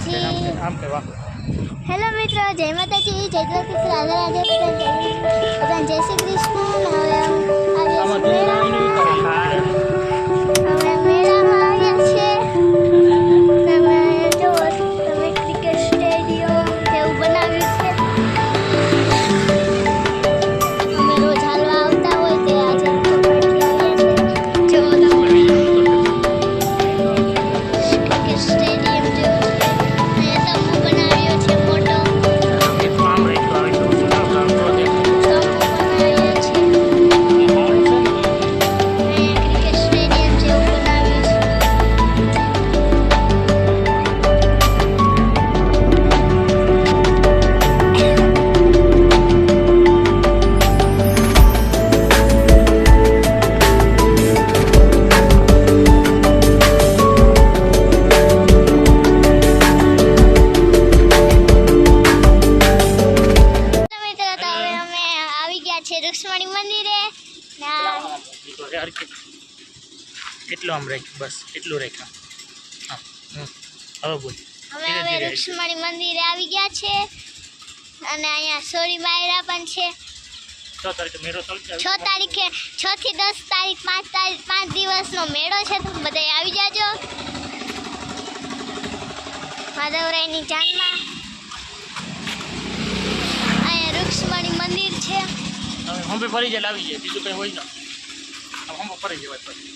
Hello મિત્રો, જય માતાજી, જય દ્વારકાધીશ, રાધે રાધે, બધાને જય શ્રી કૃષ્ણ. હવે મેળામાં આવ્યા છે. તમે જો તમે ક્રિકેટ સ્ટેડિયમ જેવું બનાવ્યું છે. અમે રોજ હાલવા આવતા હોય તે આજે જો ક્રિકેટ સ્ટેડિયમ જેવું છે. રૂક્ષ્મણી મંદિરે કેટલું આમ રાખ, બસ એટલું રાખ. હવે બોલ. હવે રૂક્ષ્મણી મંદિરે આવી ગયા છે અને અહીંયા સોરી બાયરા પણ છે. 6 તારીખે મેળો ચાલશે. 6 તારીખે 6 થી 10 તારીખ 5 દિવસનો મેળો છે. તો બધા આવી જાજો માધવરાયની જાનમાં. અહીંયા રૂક્ષ્મણી મંદિર છે. હંપે ફરી જાય આવી જાય, બીજું કંઈ હોય ના. હંપે ફરી જવાય પછી.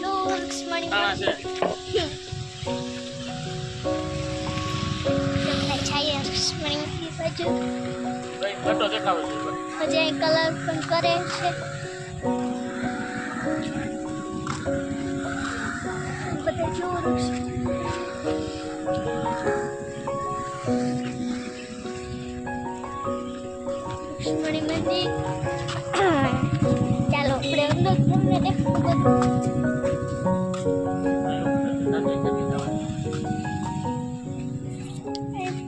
રૂક્ષ્મણી હા છે. રૂક્ષ્મણી મંદિર બાજુ ઘટો દેખાવે છે. હજી કલર પણ કરે છે. બધા જો રૂક્ષ્મણી મંદિર. ચાલો આપણે અંદર તમને દેખાડું.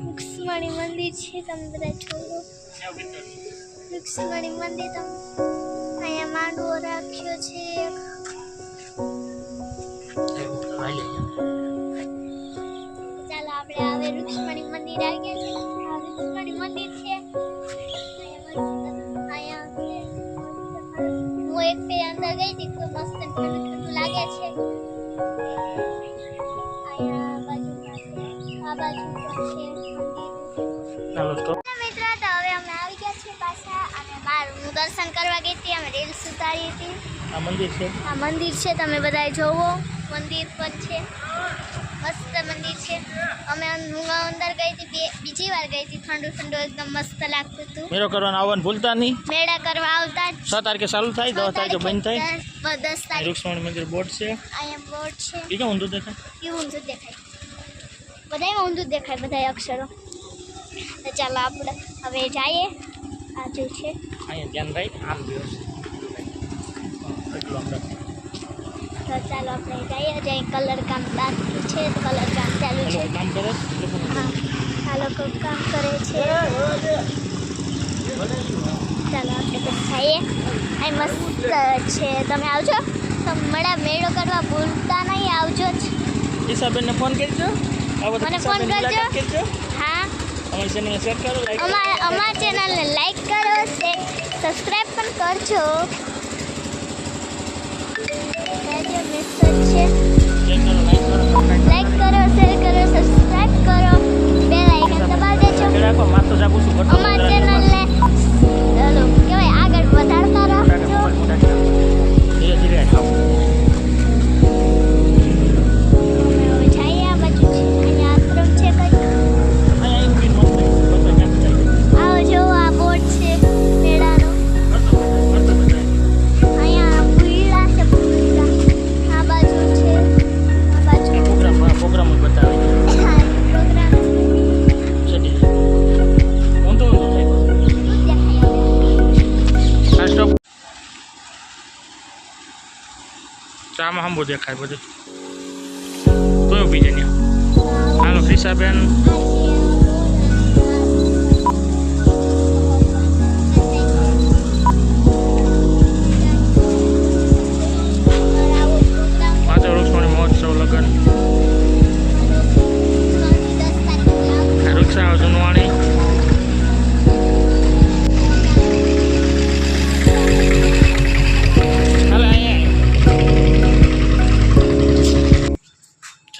રૂક્ષ્મણી મંદિર છે. તમે બધા જોવો રૂક્ષ્મણી મંદિર. તમે અહીંયા માંડવો રાખ્યો છે. ચાલો આપણે હવે રૂક્ષ્મણી મંદિર આવી ગયા છે. આ રૂક્ષ્મણી મંદિર છે. હું એક ફેર અંદર ગઈ હતી તો મસ્ત ઠંડુ ઠંડુ લાગે છે. અહીંયા આ બાજુ છે ચાલો તો મિત્રો, તો હવે અમે આવી ગયા છીએ પાછા અને હું દર્શન કરવા ગઈ હતી. અમે રીલ્સ ઉતારી હતી. આ મંદિર છે. આ મંદિર છે. તમે બધા જોવો મંદિર પણ છે. મસ્ત મંદિર છે. હું અંદર ગઈ હતી, બીજી વાર ગઈ હતી. ઠંડુ ઠંડુ એકદમ મસ્ત લાગતું હતું. મેળો કરવાનું આવવાનું ભૂલતા નહીં. મેળા કરવા આવતા 6 તારીખે ચાલુ થાય, 10 તારીખે બંધ થાય. 10 તારીખે રૂક્ષ્મણી મંદિર બોર્ડ છે. અહીંયા બોર્ડ છે. એ કેમ ઊંધું દેખાય? એ ઊંધું દેખાય. બધામાં ઊંધું દેખાય, બધા અક્ષરો. તો ચાલો આપણે હવે જઈએ. આ જો છે અહીંયા ધ્યાન રાખ, આમ દિવસ એટલું આમ રાખ. તો ચાલો આપણે જઈએ. જ્યાં કલર કામ બાકી છે, કલર કામ ચાલુ છે. કામ કરે. હા, આ લોકો કામ કરે છે. ચાલો આપણે તો જઈએ. અહીં મસ્ત છે. તમે આવજો. તમારા મેળો કરવા ભૂલતા નહીં, આવજો જ. ઈશાબેનને ફોન કરજો. મને ફોન કરજો. હા, અમારી ચેનલને શેર કરો, લાઈક કરો. અમારા ચેનલને લાઈક કરો, સબસ્ક્રાઈબ પણ કરજો. લાઈક કરો, શેર કરો, સબસ્ક્રાઈબ કરો, બેલ આઇકન દબાવી દેજો. અમારા ચેનલને ચાલો કહેવાય આગળ વધારતા રહો. ધીરે ધીરે ખાઓ. હવે જઈએ. આ બાજુ છે. અહીંયા આશ્રમ છે કઈ. આવો જો, આ બોર્ડ છે મેળાનો. અહીંયા પૂળા છે. આ બાજુ છે. આ બાજુ પ્રોગ્રામ જ બતાવે છે. પ્રોગ્રામ ચડી ઊંધું થાય. આ સ્ટોપ ચામાં હંબો દેખાય બધું. તો ઊભી છે ત્યાં. હાલો ક્રિશાબેન.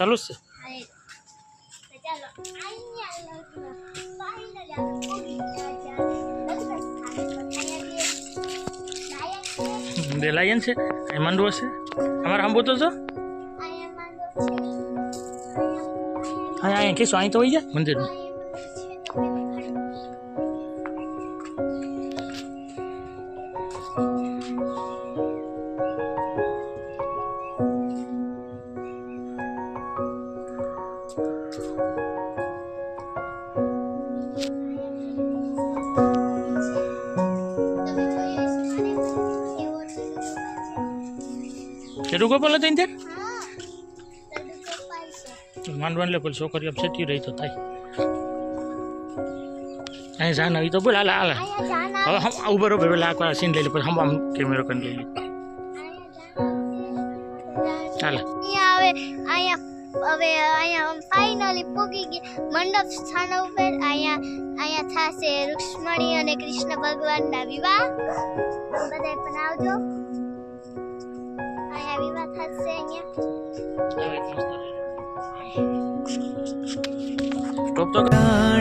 ચાલુ જ છે. હા, તો ચાલો અહીંયા લગ્ન ફાઇનલી આપણે પહોંચી ગયા છે. લગ્ન સ્થાને અહીંયા બે લાયન છે અહીં માંડવો છે અમારે આંબો તો જો અહીંયા માંડો છે. અહીંયા કીશું અહીં તો હોય જાય મંદિરમાં. ખેડૂ ગોપાલ હતા ત્યાં માંડવાને લે પેલી છોકરી સેટી રહી તો થાય અહીં જાન આવી તો બોલ હાલ હાલ હવે હમ ઉભર ઉભર પેલા આ સીન લઈ લે પછી હમ આમ કેમેરો કરીને લઈ લે હાલ. અહીંયા ફાઇનલી પૂગી ગઈ મંડપ સ્થાન ઉપર. અહીંયા થશે રૂક્ષ્મણી અને કૃષ્ણ ભગવાનના વિવાહ. બધાય પણ આવજો. અહીંયા વિવાહ થશે અહીંયા. સ્ટોપ તો